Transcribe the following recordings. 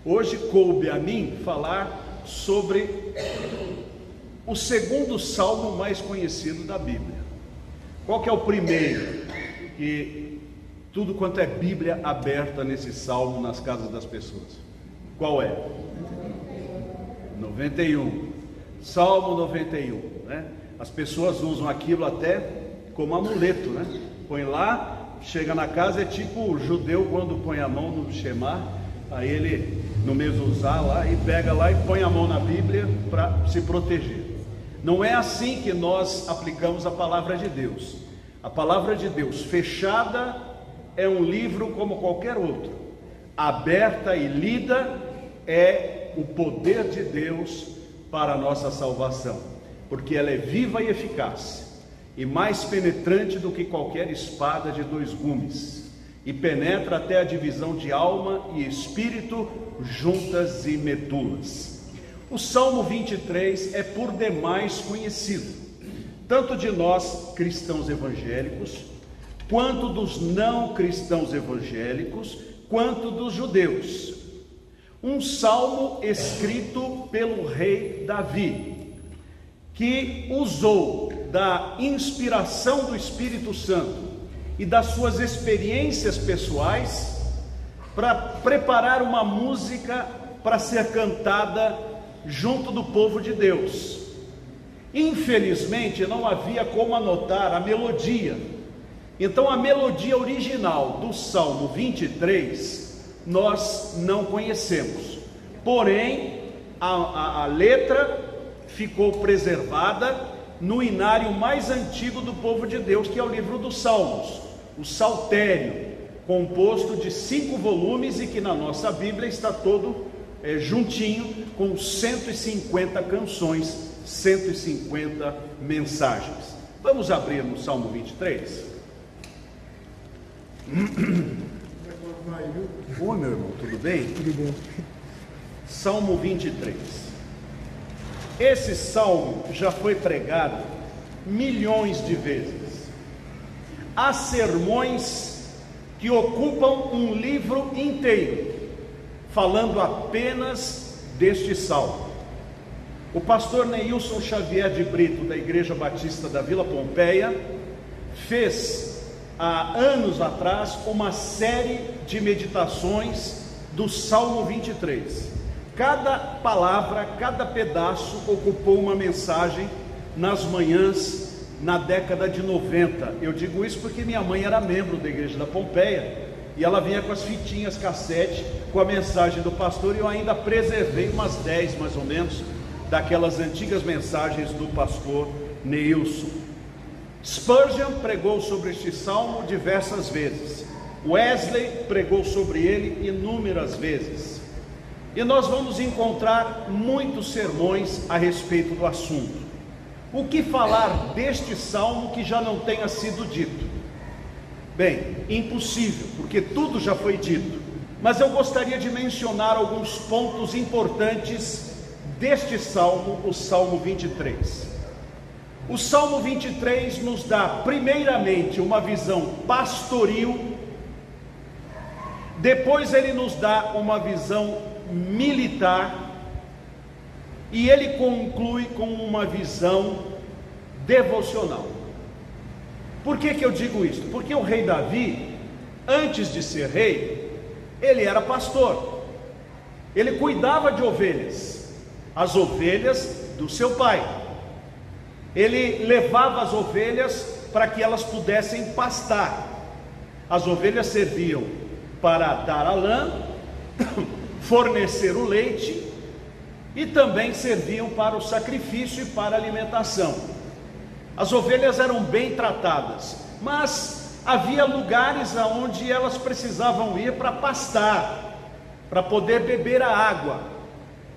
Hoje coube a mim falar sobre o segundo salmo mais conhecido da Bíblia. Qual que é o primeiro? Que tudo quanto é Bíblia aberta nesse salmo nas casas das pessoas. Qual é? 91. Salmo 91, né? As pessoas usam aquilo até como amuleto, né? Põe lá, chega na casa, é tipo o judeu quando põe a mão no Shema, aí ele no mezuzá lá e pega lá e põe a mão na Bíblia para se proteger. Não é assim que nós aplicamos a palavra de Deus. A palavra de Deus fechada é um livro como qualquer outro. Aberta e lida é o poder de Deus para a nossa salvação, porque ela é viva e eficaz, e mais penetrante do que qualquer espada de dois gumes, e penetra até a divisão de alma e espírito, juntas e medulas. O Salmo 23 é por demais conhecido, tanto de nós cristãos evangélicos, quanto dos não cristãos evangélicos, quanto dos judeus. Um salmo escrito pelo rei Davi, que usou da inspiração do Espírito Santo e das suas experiências pessoais para preparar uma música para ser cantada junto do povo de Deus. Infelizmente não havia como anotar a melodia, então a melodia original do Salmo 23 nós não conhecemos, porém a letra ficou preservada no inário mais antigo do povo de Deus, que é o livro dos Salmos, o Saltério, composto de 5 volumes e que na nossa Bíblia está todo juntinho, com 150 canções, 150 mensagens. Vamos abrir no Salmo 23? Oi, meu irmão, tudo bem? Tudo bem. Salmo 23. Esse salmo já foi pregado milhões de vezes. Há sermões que ocupam um livro inteiro, falando apenas deste salmo. O pastor Neilson Xavier de Brito, da Igreja Batista da Vila Pompeia, fez há anos atrás uma série de meditações do Salmo 23. Cada palavra, cada pedaço ocupou uma mensagem nas manhãs na década de 90. Eu digo isso porque minha mãe era membro da Igreja da Pompeia e ela vinha com as fitinhas cassete com a mensagem do pastor, e eu ainda preservei umas 10 mais ou menos daquelas antigas mensagens do pastor Neilson. Spurgeon pregou sobre este salmo diversas vezes. Wesley pregou sobre ele inúmeras vezes. E nós vamos encontrar muitos sermões a respeito do assunto. O que falar deste salmo que já não tenha sido dito? Bem, impossível, porque tudo já foi dito. Mas eu gostaria de mencionar alguns pontos importantes deste salmo, o Salmo 23. O Salmo 23 nos dá, primeiramente, uma visão pastoril, depois ele nos dá uma visão militar, e ele conclui com uma visão devocional. Por que eu digo isso? Porque o rei Davi, antes de ser rei, ele era pastor, ele cuidava de ovelhas, as ovelhas do seu pai. Ele levava as ovelhas para que elas pudessem pastar. As ovelhas serviam para dar a lã, fornecer o leite, e também serviam para o sacrifício e para a alimentação. As ovelhas eram bem tratadas, mas havia lugares aonde elas precisavam ir para pastar, para poder beber a água.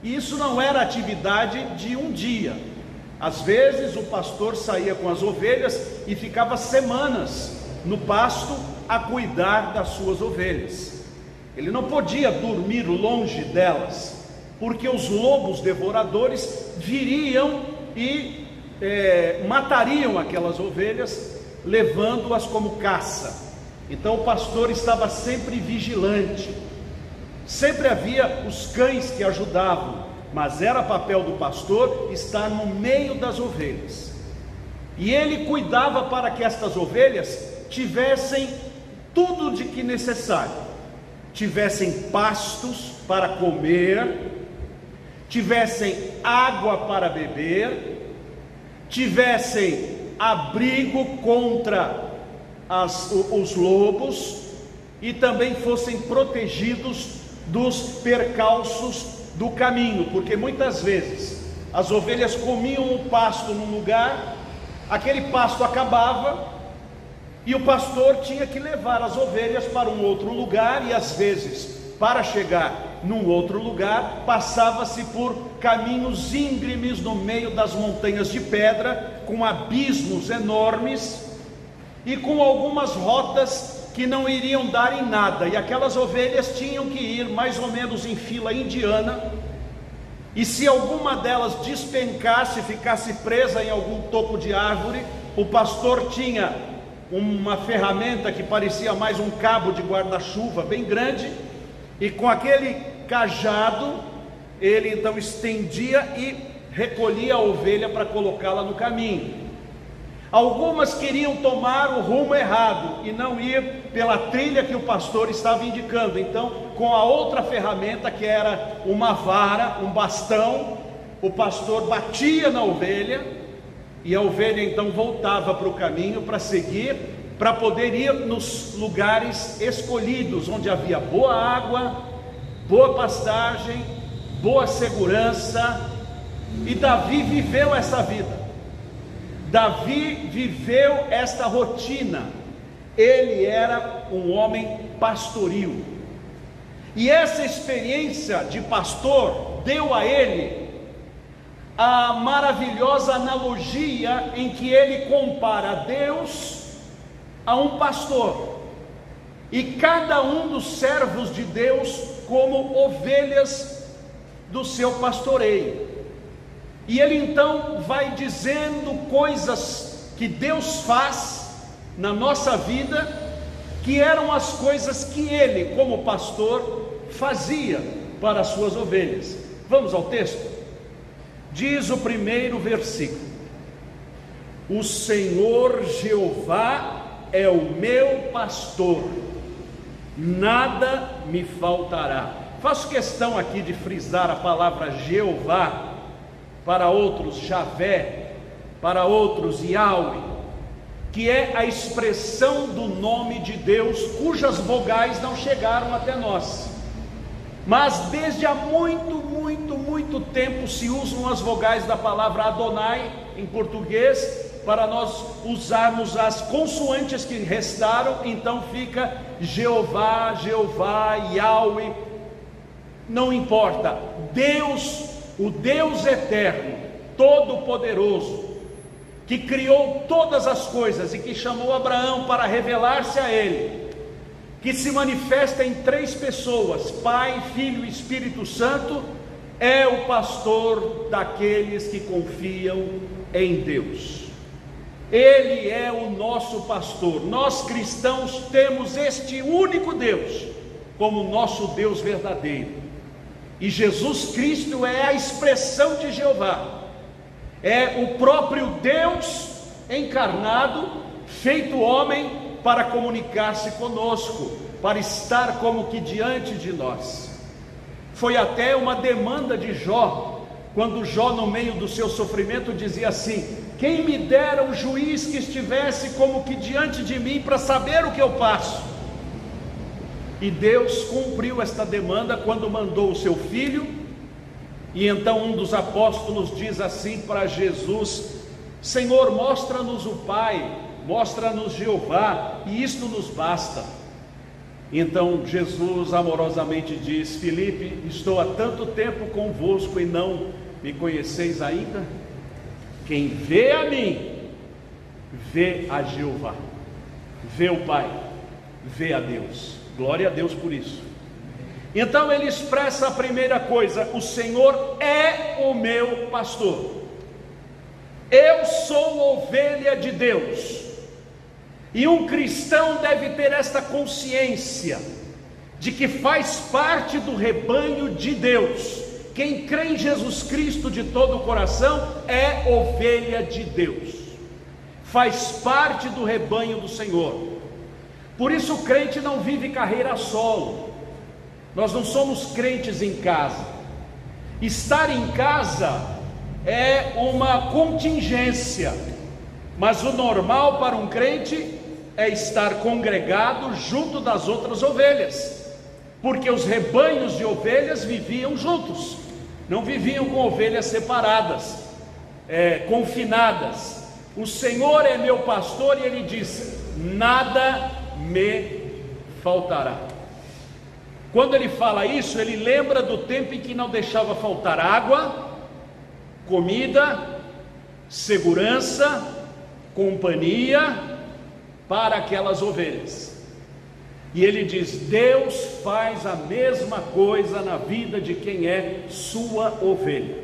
E isso não era atividade de um dia. Às vezes o pastor saía com as ovelhas e ficava semanas no pasto a cuidar das suas ovelhas. Ele não podia dormir longe delas, porque os lobos devoradores viriam e matariam aquelas ovelhas, levando-as como caça. Então o pastor estava sempre vigilante, Sempre havia os cães que ajudavam, mas era papel do pastor estar no meio das ovelhas. E ele cuidava para que estas ovelhas tivessem tudo de que necessário. Tivessem pastos para comer, tivessem água para beber, tivessem abrigo contra os lobos, e também fossem protegidos dos percalços do caminho, porque muitas vezes as ovelhas comiam o pasto num lugar, aquele pasto acabava, e o pastor tinha que levar as ovelhas para um outro lugar, e às vezes, para chegar num outro lugar, passava-se por caminhos íngremes no meio das montanhas de pedra, com abismos enormes, e com algumas rotas que não iriam dar em nada, e aquelas ovelhas tinham que ir mais ou menos em fila indiana, e se alguma delas despencasse, ficasse presa em algum topo de árvore, o pastor tinha uma ferramenta que parecia mais um cabo de guarda-chuva bem grande, e com aquele cajado, ele então estendia e recolhia a ovelha para colocá-la no caminho. Algumas queriam tomar o rumo errado e não ir pela trilha que o pastor estava indicando. Então, com a outra ferramenta, que era uma vara, um bastão, o pastor batia na ovelha, e a ovelha então voltava para o caminho para seguir, para poder ir nos lugares escolhidos, onde havia boa água, boa pastagem, boa segurança. E Davi viveu essa vida. Davi viveu esta rotina. Ele era um homem pastoril, e essa experiência de pastor deu a ele a maravilhosa analogia em que ele compara Deus a um pastor, e cada um dos servos de Deus como ovelhas do seu pastoreio. E ele então vai dizendo coisas que Deus faz na nossa vida, que eram as coisas que ele, como pastor, fazia para as suas ovelhas. Vamos ao texto? Diz o primeiro versículo: o Senhor Jeová é o meu pastor, nada me faltará. Faço questão aqui de frisar a palavra Jeová, para outros Javé, para outros Yahweh, que é a expressão do nome de Deus, cujas vogais não chegaram até nós, mas desde há muito tempo se usam as vogais da palavra Adonai em português, para nós usarmos as consoantes que restaram, então fica Jeová, Yahweh, não importa. Deus, o Deus eterno, todo-poderoso, que criou todas as coisas e que chamou Abraão para revelar-se a ele, que se manifesta em três pessoas, Pai, Filho e Espírito Santo, é o pastor daqueles que confiam em Deus. Ele é o nosso pastor. Nós cristãos temos este único Deus como nosso Deus verdadeiro. E Jesus Cristo é a expressão de Jeová, é o próprio Deus encarnado, feito homem, para comunicar-se conosco, para estar como que diante de nós. Foi até uma demanda de Jó, quando Jó, no meio do seu sofrimento, dizia assim: quem me dera um juiz que estivesse como que diante de mim, para saber o que eu passo. E Deus cumpriu esta demanda quando mandou o seu filho. E então um dos apóstolos diz assim para Jesus: Senhor, mostra-nos o Pai, mostra-nos Jeová, e isto nos basta. Então Jesus amorosamente diz: Filipe, estou há tanto tempo convosco e não me conheceis ainda? Quem vê a mim, vê a Jeová, vê o Pai, vê a Deus. Glória a Deus por isso. Então ele expressa a primeira coisa: o Senhor é o meu pastor. Eu sou ovelha de Deus. E um cristão deve ter esta consciência de que faz parte do rebanho de Deus. Quem crê em Jesus Cristo de todo o coração é ovelha de Deus, faz parte do rebanho do Senhor. Por isso o crente não vive carreira solo. Nós não somos crentes em casa. Estar em casa é uma contingência, mas o normal para um crente é estar congregado junto das outras ovelhas, porque os rebanhos de ovelhas viviam juntos, não viviam com ovelhas separadas, confinadas. O Senhor é meu pastor e Ele diz: nada me faltará. Quando Ele fala isso, Ele lembra do tempo em que não deixava faltar água, comida, segurança, companhia para aquelas ovelhas. E Ele diz: Deus faz a mesma coisa na vida de quem é sua ovelha.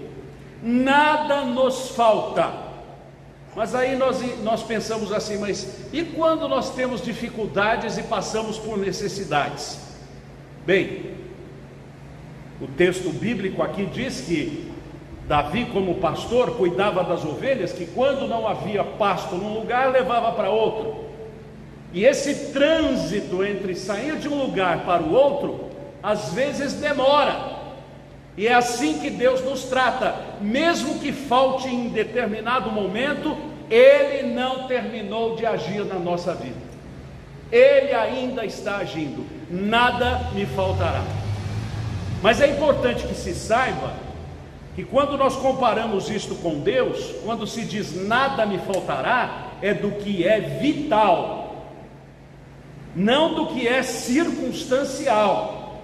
Nada nos falta. Mas aí nós pensamos assim: mas e quando nós temos dificuldades e passamos por necessidades? Bem, o texto bíblico aqui diz que Davi, como pastor, cuidava das ovelhas, que quando não havia pasto num lugar, levava para outro. E esse trânsito entre sair de um lugar para o outro, às vezes demora. E é assim que Deus nos trata. Mesmo que falte em determinado momento, Ele não terminou de agir na nossa vida. Ele ainda está agindo. Nada me faltará. Mas é importante que se saiba que quando nós comparamos isto com Deus, quando se diz nada me faltará, é do que é vital, não do que é circunstancial.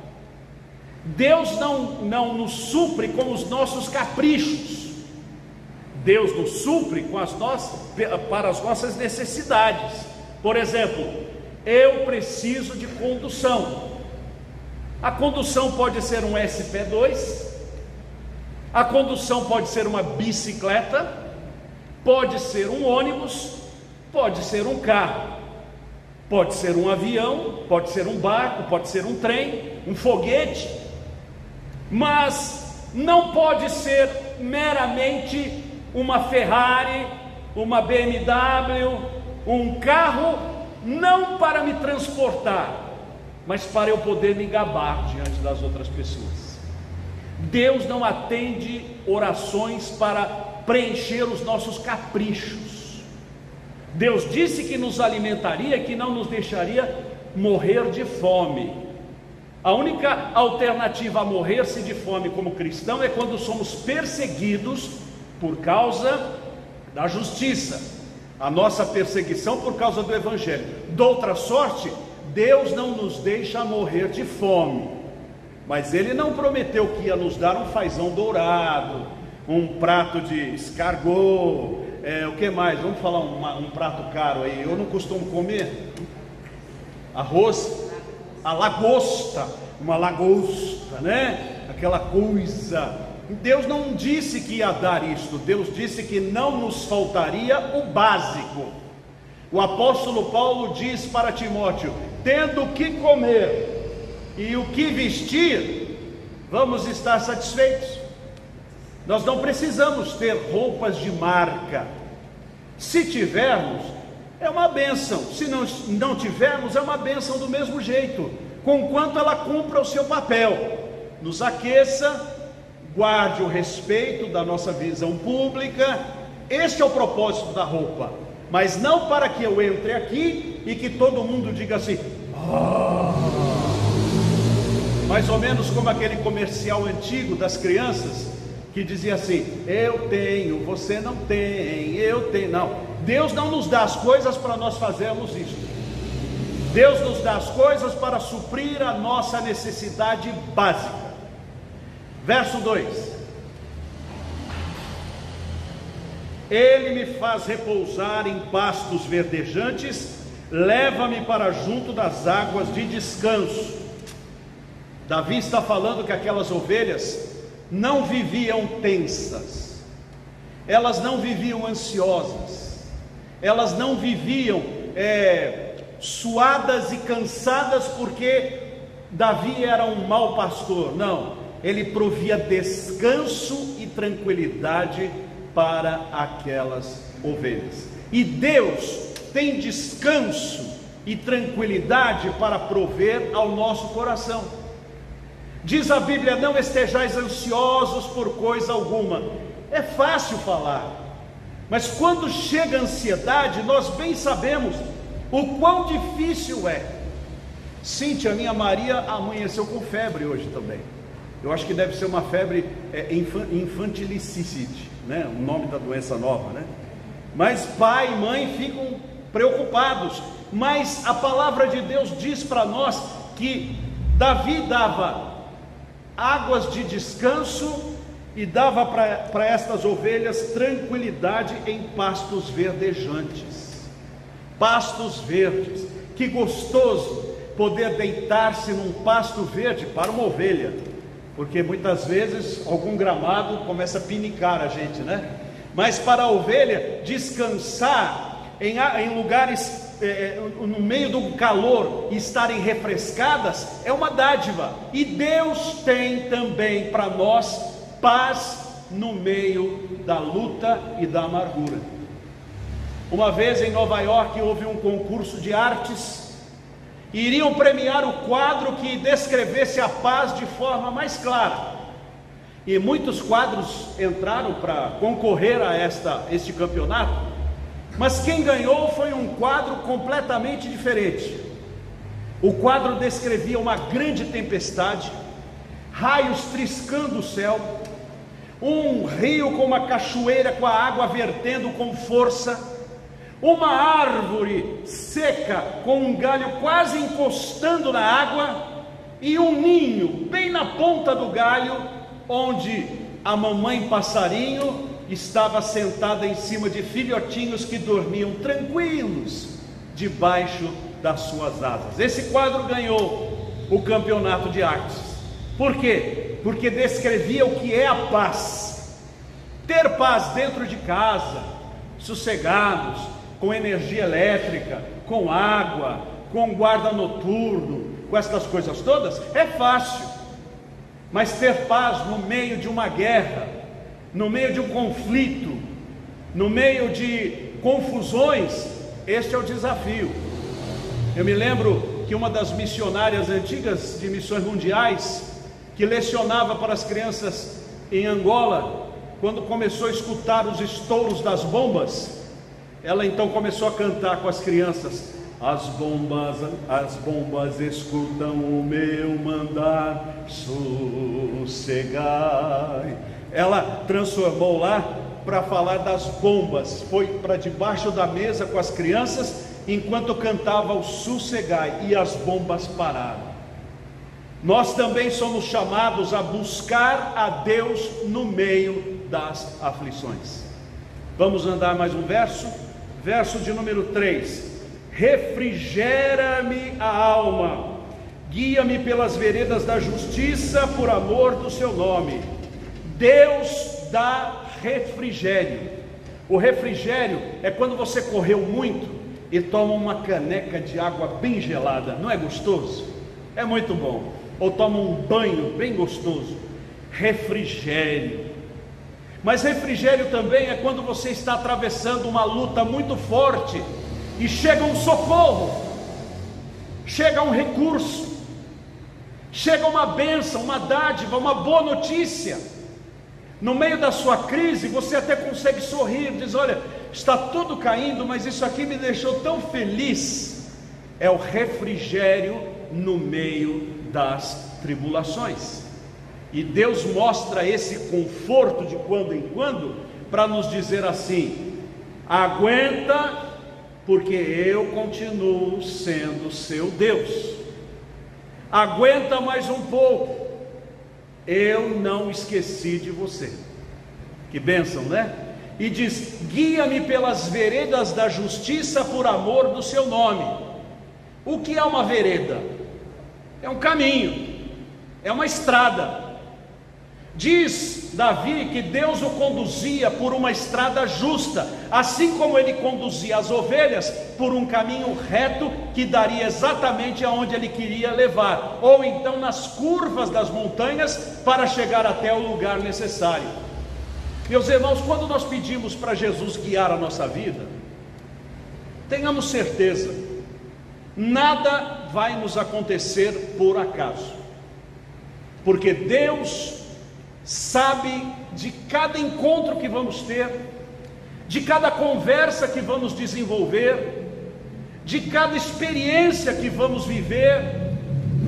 Deus não nos supre com os nossos caprichos. Deus nos supre com para as nossas necessidades. Por exemplo, eu preciso de condução. A condução pode ser um SP2, a condução pode ser uma bicicleta, pode ser um ônibus, pode ser um carro, pode ser um avião, pode ser um barco, pode ser um trem, um foguete, mas não pode ser meramente uma Ferrari, uma BMW, um carro, não para me transportar, mas para eu poder me gabar diante das outras pessoas. Deus não atende orações para preencher os nossos caprichos. Deus disse que nos alimentaria, que não nos deixaria morrer de fome. A única alternativa a morrer-se de fome como cristão é quando somos perseguidos por causa da justiça. A nossa perseguição por causa do Evangelho. De outra sorte, Deus não nos deixa morrer de fome, mas Ele não prometeu que ia nos dar um fazão dourado, um prato de escargot, o que mais? Vamos falar um prato caro aí. Eu não costumo comer arroz, a lagosta, uma lagosta, né? Aquela coisa. Deus não disse que ia dar isto. Deus disse que não nos faltaria o básico. O apóstolo Paulo diz para Timóteo: tendo o que comer e o que vestir, vamos estar satisfeitos. Nós não precisamos ter roupas de marca. Se tivermos, é uma bênção. Se não tivermos, é uma bênção do mesmo jeito, conquanto ela cumpra o seu papel, nos aqueça, guarde o respeito da nossa visão pública. Este é o propósito da roupa, mas não para que eu entre aqui e que todo mundo diga assim: mais ou menos como aquele comercial antigo das crianças, que dizia assim: eu tenho, você não tem, eu tenho. Não, Deus não nos dá as coisas para nós fazermos isso. Deus nos dá as coisas para suprir a nossa necessidade básica. Verso 2: Ele me faz repousar em pastos verdejantes, leva-me para junto das águas de descanso. Davi está falando que aquelas ovelhas não viviam tensas, elas não viviam ansiosas, elas não viviam suadas e cansadas, porque Davi era um mau pastor, não, ele provia descanso e tranquilidade para aquelas ovelhas. E Deus tem descanso e tranquilidade para prover ao nosso coração. Diz a Bíblia: não estejais ansiosos por coisa alguma. É fácil falar, mas quando chega a ansiedade, nós bem sabemos o quão difícil é. Cíntia, minha Maria, amanheceu com febre hoje também. Eu acho que deve ser uma febre infantilicite, né? O nome da doença nova, né? Mas pai e mãe ficam preocupados. Mas a palavra de Deus diz para nós que Davi dava águas de descanso e dava para estas ovelhas tranquilidade em pastos verdejantes. Pastos verdes. Que gostoso poder deitar-se num pasto verde para uma ovelha, porque muitas vezes algum gramado começa a pinicar a gente, né? Mas para a ovelha descansar em lugares no meio do calor e estarem refrescadas é uma dádiva. E Deus tem também para nós paz no meio da luta e da amargura. Uma vez em Nova York houve um concurso de artes, e iriam premiar o quadro que descrevesse a paz de forma mais clara. E muitos quadros entraram para concorrer a este campeonato, mas quem ganhou foi um quadro completamente diferente. O quadro descrevia uma grande tempestade, raios triscando o céu, um rio com uma cachoeira com a água vertendo com força, uma árvore seca com um galho quase encostando na água, e um ninho bem na ponta do galho, onde a mamãe passarinho estava sentada em cima de filhotinhos que dormiam tranquilos debaixo das suas asas. Esse quadro ganhou o campeonato de artes. Por quê? Porque descrevia o que é a paz. Ter paz dentro de casa, sossegados, com energia elétrica, com água, com guarda noturno, com essas coisas todas, é fácil. Mas ter paz no meio de uma guerra, no meio de um conflito, no meio de confusões, este é o desafio. Eu me lembro que uma das missionárias antigas de missões mundiais, que lecionava para as crianças em Angola, quando começou a escutar os estouros das bombas, ela então começou a cantar com as crianças: as bombas escutam o meu mandar, sossegai. Ela transformou lá para falar das bombas, foi para debaixo da mesa com as crianças, enquanto cantava o sossegai, e as bombas pararam. Nós também somos chamados a buscar a Deus no meio das aflições. Vamos andar mais um verso? Verso de número 3: refrigera-me a alma, guia-me pelas veredas da justiça, por amor do seu nome. Deus dá refrigério. O refrigério é quando você correu muito e toma uma caneca de água bem gelada, não é gostoso? É muito bom. Ou toma um banho bem gostoso. Refrigério. Mas refrigério também é quando você está atravessando uma luta muito forte e chega um socorro, chega um recurso, chega uma bênção, uma dádiva, uma boa notícia. No meio da sua crise você até consegue sorrir, diz: olha, está tudo caindo, mas isso aqui me deixou tão feliz. É o refrigério no meio das tribulações. E Deus mostra esse conforto de quando em quando para nos dizer assim: aguenta, porque eu continuo sendo seu Deus. Aguenta mais um pouco, eu não esqueci de você. Que bênção, né? E diz: guia-me pelas veredas da justiça, por amor do seu nome. O que é uma vereda? É um caminho, é uma estrada. Diz Davi que Deus o conduzia por uma estrada justa, assim como ele conduzia as ovelhas por um caminho reto que daria exatamente aonde ele queria levar, ou então nas curvas das montanhas para chegar até o lugar necessário. Meus irmãos, quando nós pedimos para Jesus guiar a nossa vida, tenhamos certeza, nada vai nos acontecer por acaso, porque Deus sabe de cada encontro que vamos ter, de cada conversa que vamos desenvolver, de cada experiência que vamos viver.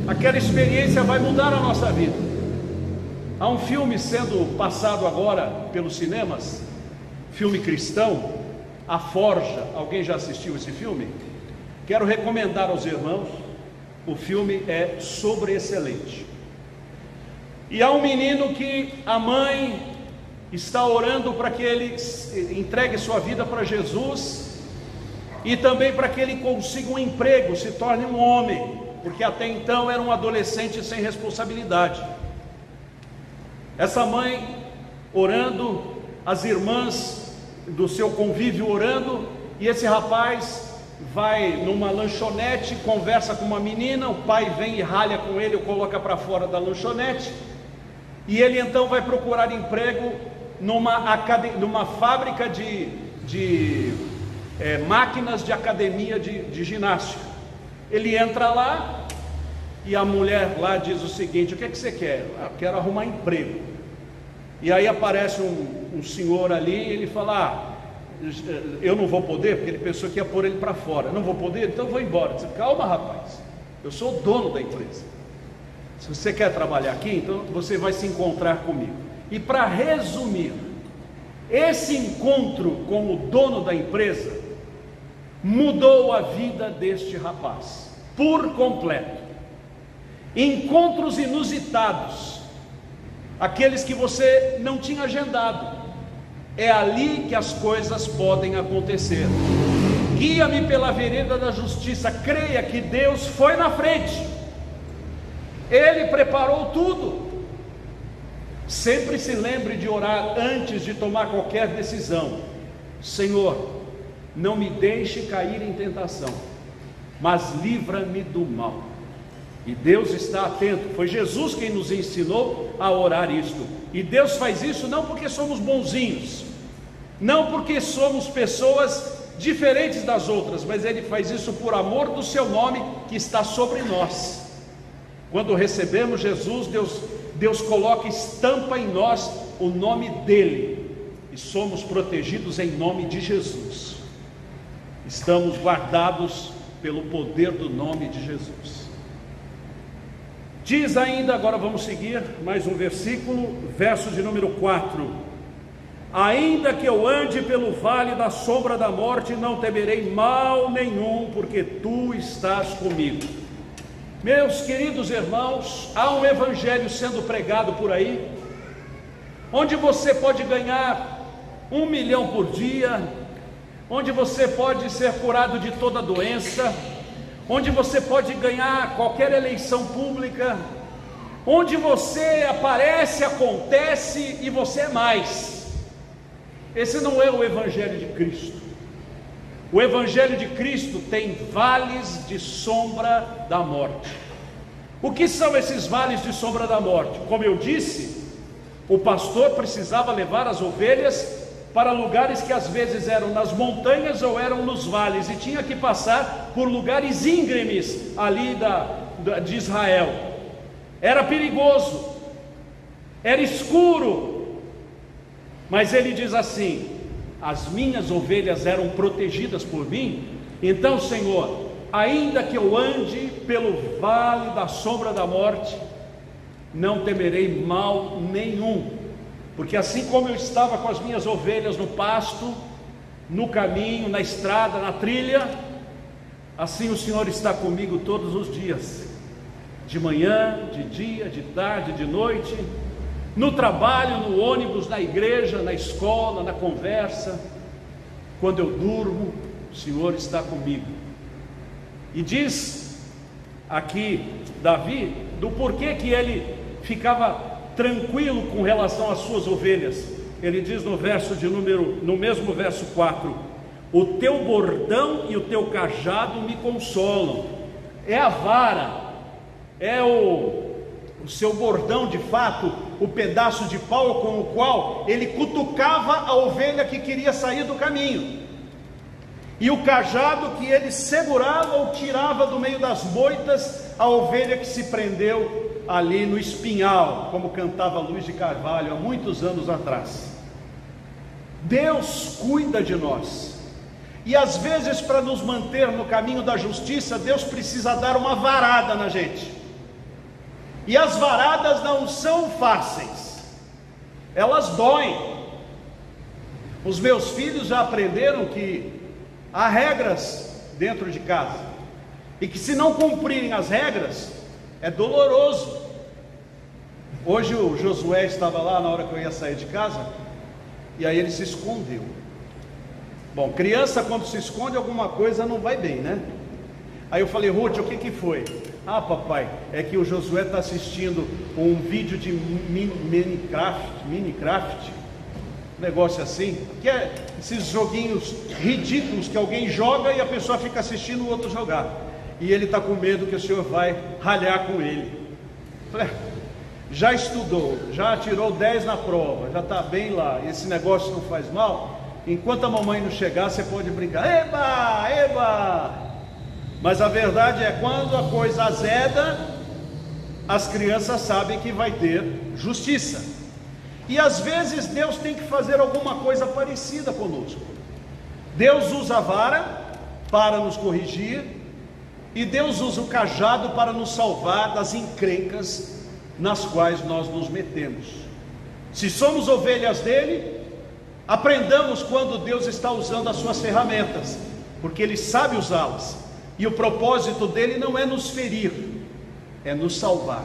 Aquela experiência vai mudar a nossa vida. Há um filme sendo passado agora pelos cinemas, filme cristão, A Forja. Alguém já assistiu esse filme? Quero recomendar aos irmãos. O filme é sobreexcelente. E há um menino que a mãe está orando para que ele entregue sua vida para Jesus, e também para que ele consiga um emprego, se torne um homem, porque até então era um adolescente sem responsabilidade. Essa mãe orando, as irmãs do seu convívio orando, e esse rapaz vai numa lanchonete, conversa com uma menina, o pai vem e ralha com ele, o coloca para fora da lanchonete, e ele então vai procurar emprego numa fábrica de máquinas de academia de ginástica. Ele entra lá e a mulher lá diz o seguinte: o que é que você quer? Eu quero arrumar emprego. E aí aparece um senhor ali e ele fala: eu não vou poder, porque ele pensou que ia pôr ele para fora. Não vou poder, então eu vou embora. Diz: calma, rapaz, eu sou o dono da empresa. Se você quer trabalhar aqui, então você vai se encontrar comigo. E para resumir, esse encontro com o dono da empresa mudou a vida deste rapaz por completo. Encontros inusitados, aqueles que você não tinha agendado, é ali que as coisas podem acontecer. Guia-me pela vereda da justiça. Creia que Deus foi na frente, Ele preparou tudo. Sempre se lembre de orar antes de tomar qualquer decisão. Senhor, não me deixe cair em tentação, mas livra-me do mal. E Deus está atento. Foi Jesus quem nos ensinou a orar isto. E Deus faz isso não porque somos bonzinhos, não porque somos pessoas diferentes das outras, mas Ele faz isso por amor do seu nome que está sobre nós. Quando recebemos Jesus, Deus coloca, estampa em nós o nome dEle, e somos protegidos em nome de Jesus. Estamos guardados pelo poder do nome de Jesus. Diz ainda, agora vamos seguir mais um versículo, verso de número 4: ainda que eu ande pelo vale da sombra da morte, não temerei mal nenhum, porque tu estás comigo. Meus queridos irmãos, há um evangelho sendo pregado por aí, onde você pode ganhar 1 milhão por dia, onde você pode ser curado de toda doença, onde você pode ganhar qualquer eleição pública, onde você aparece, acontece e você é mais. Esse não é o evangelho de Cristo. O evangelho de Cristo tem vales de sombra da morte. O que são esses vales de sombra da morte? Como eu disse, o pastor precisava levar as ovelhas para lugares que às vezes eram nas montanhas ou eram nos vales, e tinha que passar por lugares íngremes ali de Israel. Era perigoso, era escuro, mas ele diz assim: as minhas ovelhas eram protegidas por mim. Então, Senhor, ainda que eu ande pelo vale da sombra da morte, não temerei mal nenhum, porque assim como eu estava com as minhas ovelhas no pasto, no caminho, na estrada, na trilha, assim o Senhor está comigo todos os dias, de manhã, de dia, de tarde, de noite, no trabalho, no ônibus, na igreja, na escola, na conversa, quando eu durmo, o Senhor está comigo. E diz aqui Davi do porquê que ele ficava tranquilo com relação às suas ovelhas. Ele diz no mesmo verso 4: o teu bordão e o teu cajado me consolam. É a vara, é o seu bordão, de fato, o pedaço de pau com o qual ele cutucava a ovelha que queria sair do caminho, e o cajado que ele segurava ou tirava do meio das moitas a ovelha que se prendeu ali no espinhal, como cantava Luiz de Carvalho há muitos anos atrás. Deus cuida de nós, e às vezes, para nos manter no caminho da justiça, Deus precisa dar uma varada na gente. E as varadas não são fáceis, elas doem. Os meus filhos já aprenderam que há regras dentro de casa, e que se não cumprirem as regras, é doloroso. Hoje o Josué estava lá na hora que eu ia sair de casa, e aí ele se escondeu. Bom, criança quando se esconde, alguma coisa não vai bem, né? Aí eu falei: Ruth, o que foi? Ah, papai, é que o Josué está assistindo um vídeo de Minecraft, um negócio assim, que é esses joguinhos ridículos que alguém joga e a pessoa fica assistindo o outro jogar, e ele está com medo que o senhor vai ralhar com ele. Falei: já estudou, já tirou 10 na prova, já está bem lá, esse negócio não faz mal, enquanto a mamãe não chegar, você pode brincar, eba, eba. Mas a verdade é, quando a coisa azeda, as crianças sabem que vai ter justiça, e às vezes Deus tem que fazer alguma coisa parecida conosco. Deus usa a vara para nos corrigir, e Deus usa o cajado para nos salvar das encrencas nas quais nós nos metemos. Se somos ovelhas dele, aprendamos quando Deus está usando as suas ferramentas, porque ele sabe usá-las, e o propósito dele não é nos ferir, é nos salvar.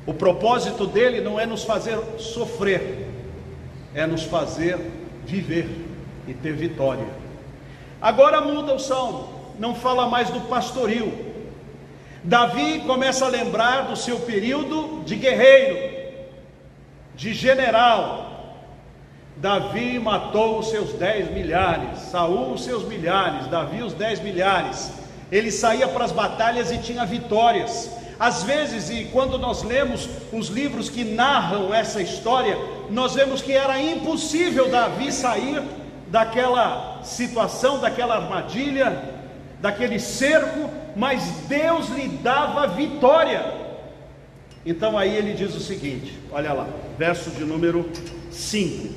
O propósito dele não é nos fazer sofrer, é nos fazer viver e ter vitória. Agora muda o salmo, não fala mais do pastoril. Davi começa a lembrar do seu período de guerreiro, de general. Davi matou os seus 10 milhares, Saul os seus milhares, Davi os 10 milhares. Ele saía para as batalhas e tinha vitórias. Às vezes, e quando nós lemos os livros que narram essa história, nós vemos que era impossível Davi sair daquela situação, daquela armadilha, daquele cerco, mas Deus lhe dava vitória. Então aí ele diz o seguinte, olha lá, verso de número 5: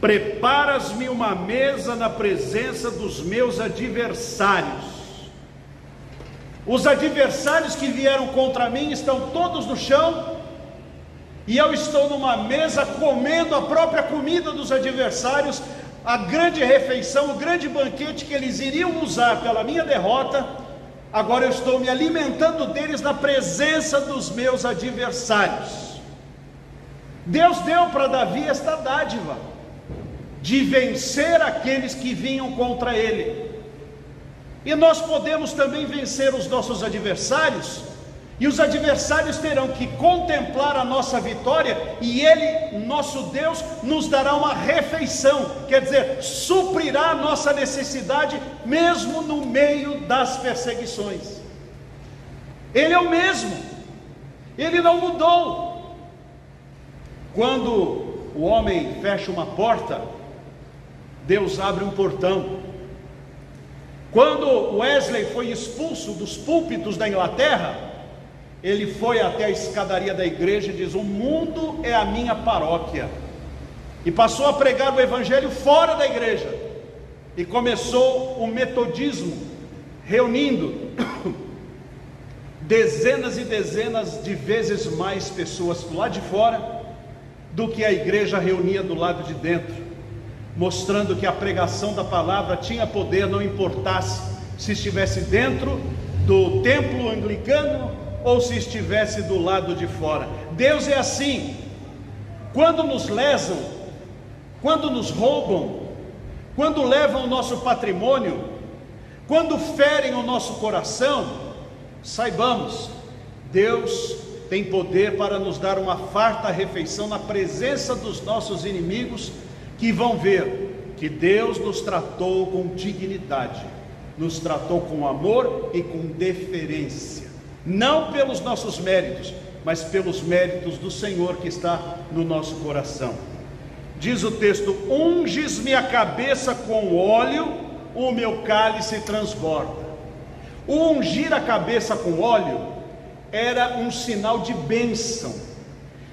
preparas-me uma mesa na presença dos meus adversários. Os adversários que vieram contra mim estão todos no chão, e eu estou numa mesa comendo a própria comida dos adversários, a grande refeição, o grande banquete que eles iriam usar pela minha derrota. Agora eu estou me alimentando deles na presença dos meus adversários. Deus deu para Davi esta dádiva de vencer aqueles que vinham contra ele. E nós podemos também vencer os nossos adversários, e os adversários terão que contemplar a nossa vitória, e ele, nosso Deus, nos dará uma refeição, quer dizer, suprirá a nossa necessidade, mesmo no meio das perseguições. Ele é o mesmo, ele não mudou. Quando o homem fecha uma porta, Deus abre um portão. Quando Wesley foi expulso dos púlpitos da Inglaterra, ele foi até a escadaria da igreja e diz: o mundo é a minha paróquia, e passou a pregar o evangelho fora da igreja, e começou o metodismo, reunindo dezenas e dezenas de vezes mais pessoas do lado de fora do que a igreja reunia do lado de dentro, mostrando que a pregação da palavra tinha poder, não importasse se estivesse dentro do templo anglicano ou se estivesse do lado de fora. Deus é assim. Quando nos lesam, quando nos roubam, quando levam o nosso patrimônio, quando ferem o nosso coração, saibamos, Deus tem poder para nos dar uma farta refeição na presença dos nossos inimigos, que vão ver que Deus nos tratou com dignidade, nos tratou com amor e com deferência, não pelos nossos méritos, mas pelos méritos do Senhor que está no nosso coração. Diz o texto: unges-me a cabeça com óleo, o meu cálice transborda. O ungir a cabeça com óleo era um sinal de bênção.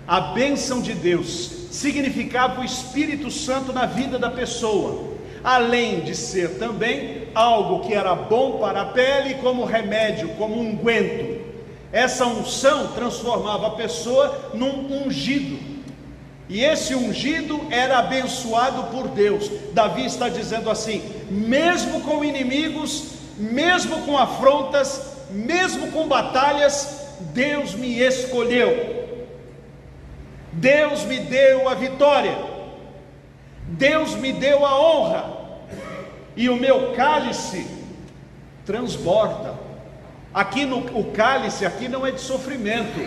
A bênção de Deus significava o Espírito Santo na vida da pessoa, além de ser também algo que era bom para a pele, como remédio, como unguento. Essa unção transformava a pessoa num ungido, e esse ungido era abençoado por Deus. Davi está dizendo assim: mesmo com inimigos, mesmo com afrontas, mesmo com batalhas, Deus me escolheu, Deus me deu a vitória, Deus me deu a honra, e o meu cálice transborda. Aqui o cálice aqui não é de sofrimento,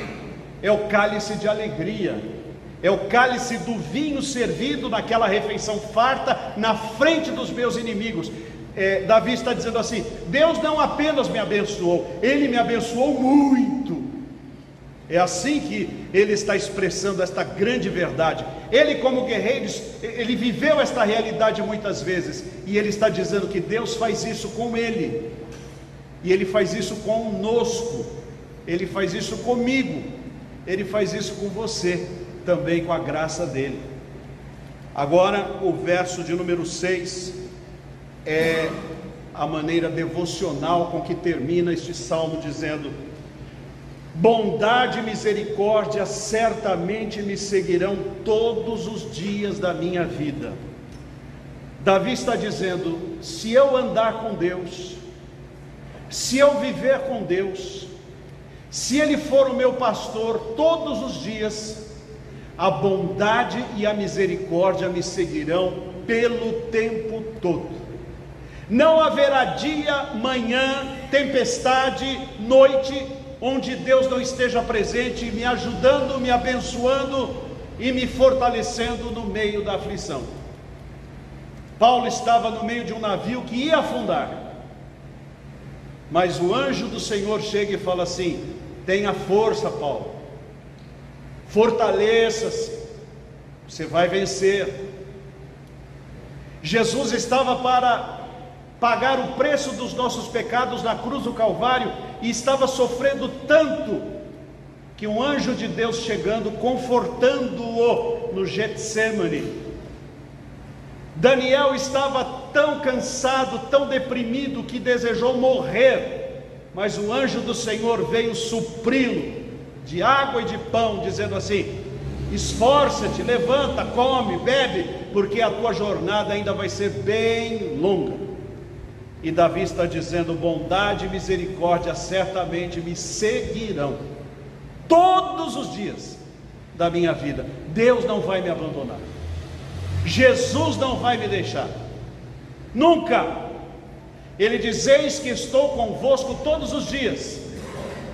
é o cálice de alegria, é o cálice do vinho servido naquela refeição farta na frente dos meus inimigos. Davi está dizendo assim: Deus não apenas me abençoou, Ele me abençoou muito. É assim que ele está expressando esta grande verdade. Ele, como guerreiro, ele viveu esta realidade muitas vezes, e ele está dizendo que Deus faz isso com ele, e Ele faz isso conosco, Ele faz isso comigo, Ele faz isso com você, também com a graça dEle. Agora, o verso de número 6 é a maneira devocional com que termina este salmo, dizendo: bondade e misericórdia certamente me seguirão todos os dias da minha vida. Davi está dizendo: se eu andar com Deus, se eu viver com Deus, se Ele for o meu pastor todos os dias, a bondade e a misericórdia me seguirão pelo tempo todo. Não haverá dia, manhã, tempestade, noite, onde Deus não esteja presente, me ajudando, me abençoando e me fortalecendo no meio da aflição. Paulo estava no meio de um navio que ia afundar, mas o anjo do Senhor chega e fala assim: tenha força, Paulo, fortaleça-se, você vai vencer. Jesus estava para pagar o preço dos nossos pecados na cruz do Calvário, e estava sofrendo tanto, que um anjo de Deus chegando, confortando-o no Getsemane. Daniel estava tão cansado, tão deprimido, que desejou morrer, mas o anjo do Senhor veio supri-lo de água e de pão, dizendo assim: esforça-te, levanta, come, bebe, porque a tua jornada ainda vai ser bem longa. E Davi está dizendo: bondade e misericórdia certamente me seguirão todos os dias da minha vida. Deus não vai me abandonar, Jesus não vai me deixar, nunca. Ele diz: eis que estou convosco todos os dias,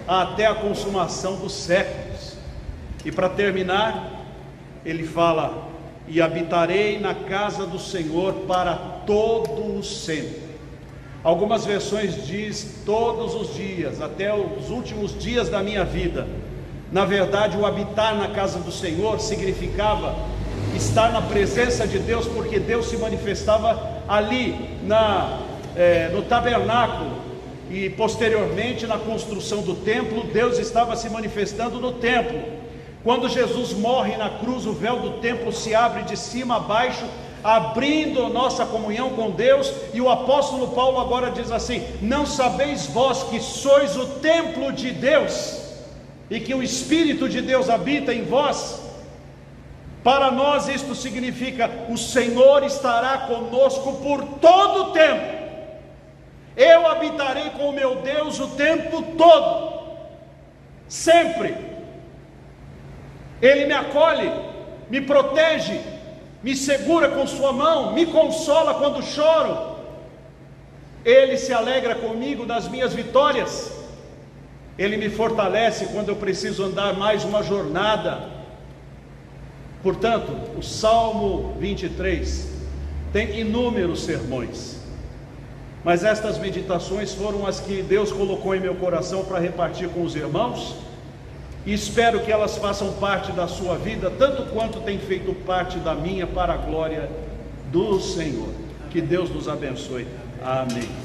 até a consumação dos séculos. E para terminar, ele fala: e habitarei na casa do Senhor para todo o sempre. Algumas versões diz todos os dias, até os últimos dias da minha vida. Na verdade, o habitar na casa do Senhor significava estar na presença de Deus, porque Deus se manifestava ali no tabernáculo, e posteriormente na construção do templo, Deus estava se manifestando no templo. Quando Jesus morre na cruz, o véu do templo se abre de cima a baixo, abrindo a nossa comunhão com Deus. E o apóstolo Paulo agora diz assim: não sabeis vós que sois o templo de Deus, e que o Espírito de Deus habita em vós? Para nós isto significa: o Senhor estará conosco por todo o tempo. Eu habitarei com o meu Deus o tempo todo, sempre. Ele me acolhe, me protege, me segura com sua mão, me consola quando choro. Ele se alegra comigo nas minhas vitórias. Ele me fortalece quando eu preciso andar mais uma jornada. Portanto, o Salmo 23 tem inúmeros sermões, mas estas meditações foram as que Deus colocou em meu coração para repartir com os irmãos, e espero que elas façam parte da sua vida, tanto quanto tem feito parte da minha, para a glória do Senhor. Que Deus nos abençoe. Amém.